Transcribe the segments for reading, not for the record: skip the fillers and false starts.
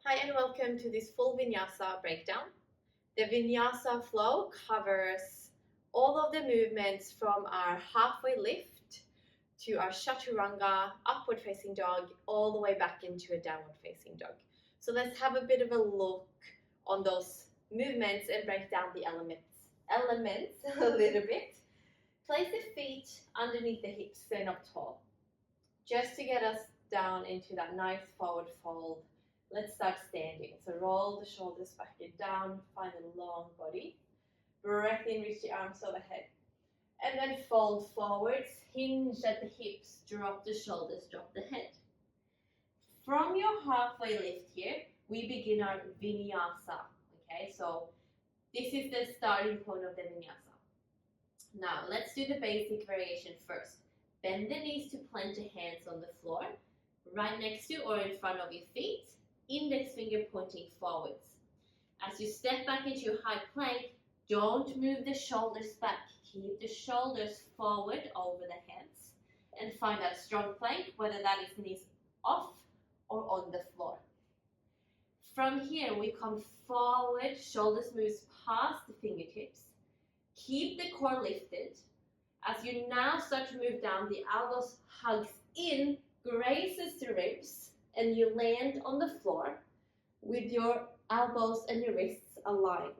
Hi and welcome to this full Vinyasa breakdown. The Vinyasa flow covers all of the movements from our halfway lift to our Chaturanga, upward facing dog, all the way back into a downward facing dog. So let's have a bit of a look on those movements and break down the elements a little bit. Place the feet underneath the hips, stand up tall. Just to get us down into that nice forward fold. Let's start standing. So roll the shoulders back and down, find a long body. Breath in, reach the arms overhead. And then fold forwards, hinge at the hips, drop the shoulders, drop the head. From your halfway lift here, we begin our Vinyasa. Okay, so this is the starting point of the Vinyasa. Now, let's do the basic variation first. Bend the knees to plant your hands on the floor, right next to or in front of your feet. Index finger pointing forwards. As you step back into your high plank, don't move the shoulders back. Keep the shoulders forward over the hands and find that strong plank, whether that is knees off or on the floor. From here, we come forward, shoulders moves past the fingertips. Keep the core lifted. As you now start to move down, the elbows hugs in, grazes the ribs, and you land on the floor with your elbows and your wrists aligned.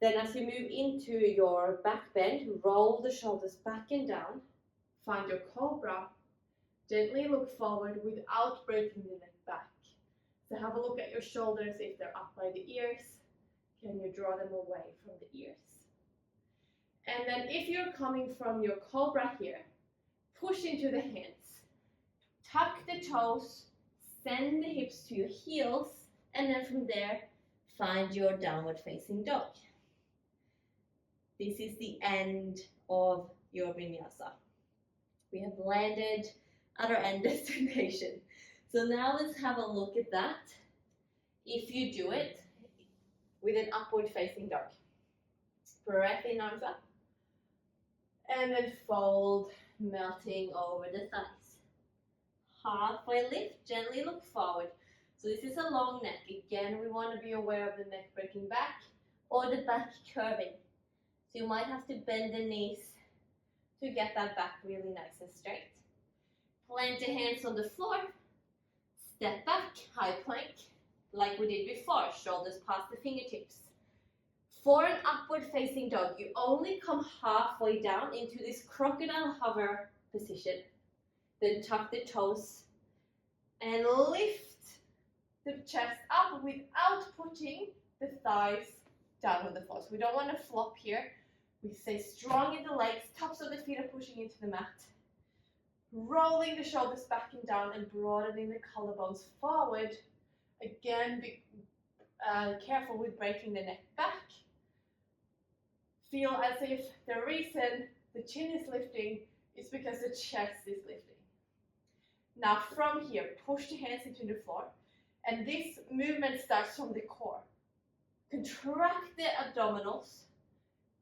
Then as you move into your back bend, roll the shoulders back and down, find your cobra, gently look forward without breaking the neck back. So have a look at your shoulders if they're up by the ears. Can you draw them away from the ears? And then if you're coming from your cobra here, push into the hands, tuck the toes, send the hips to your heels, and then from there, find your downward facing dog. This is the end of your Vinyasa. We have landed at our end destination. So now let's have a look at that. If you do it with an upward facing dog. Breath in, arms up. And then fold, melting over the thighs. Halfway lift, gently look forward. So this is a long neck. Again, we want to be aware of the neck breaking back or the back curving. So you might have to bend the knees to get that back really nice and straight. Plant your hands on the floor. Step back, high plank, like we did before. Shoulders past the fingertips. For an upward facing dog, you only come halfway down into this crocodile hover position. Then tuck the toes and lift the chest up without putting the thighs down on the floor. So we don't want to flop here. We stay strong in the legs, tops of the feet are pushing into the mat. Rolling the shoulders back and down and broadening the collarbones forward. Again, be careful with breaking the neck back. Feel as if the reason the chin is lifting is because the chest is lifting. Now from here, push the hands into the floor, and this movement starts from the core. Contract the abdominals,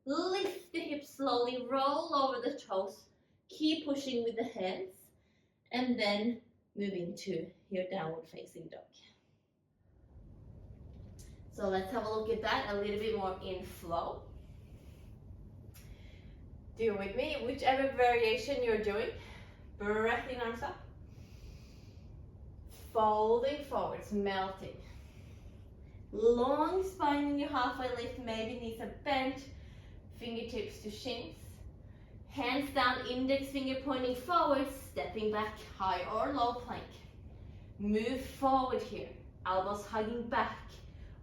lift the hips slowly, roll over the toes, keep pushing with the hands, and then move into your downward facing dog. So let's have a look at that a little bit more in flow. Do with me, whichever variation you're doing. Breath in, arms up. Folding forwards, melting. Long spine in your halfway lift, maybe knees are bent, fingertips to shins. Hands down, index finger pointing forward, stepping back, high or low plank. Move forward here, elbows hugging back,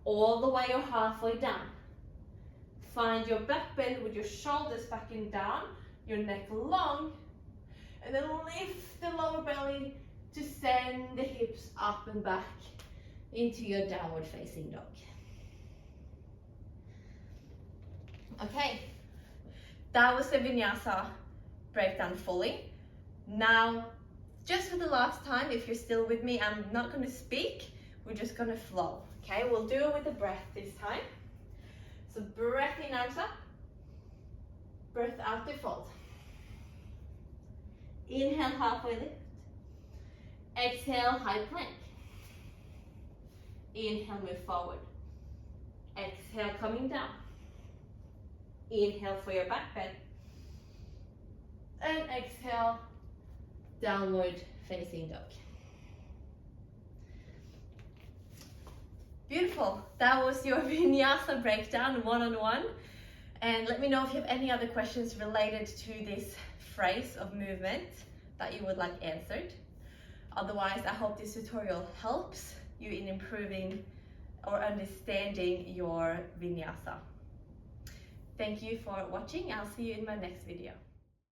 all the way or halfway down. Find your back bend with your shoulders back and down, your neck long, and then lift the lower belly to send the hips up and back into your downward facing dog. Okay, that was the Vinyasa breakdown fully. Now, just for the last time, if you're still with me, I'm not going to speak, we're just going to flow. Okay, we'll do it with the breath this time. So breath in, arms up. Breath out to fold. Inhale, halfway lift. Exhale, high plank. Inhale, move forward. Exhale, coming down. Inhale for your back bend. And exhale, downward facing dog. Beautiful. That was your Vinyasa breakdown one-on-one. And let me know if you have any other questions related to this phrase of movement that you would like answered. Otherwise, I hope this tutorial helps you in improving or understanding your Vinyasa. Thank you for watching. I'll see you in my next video.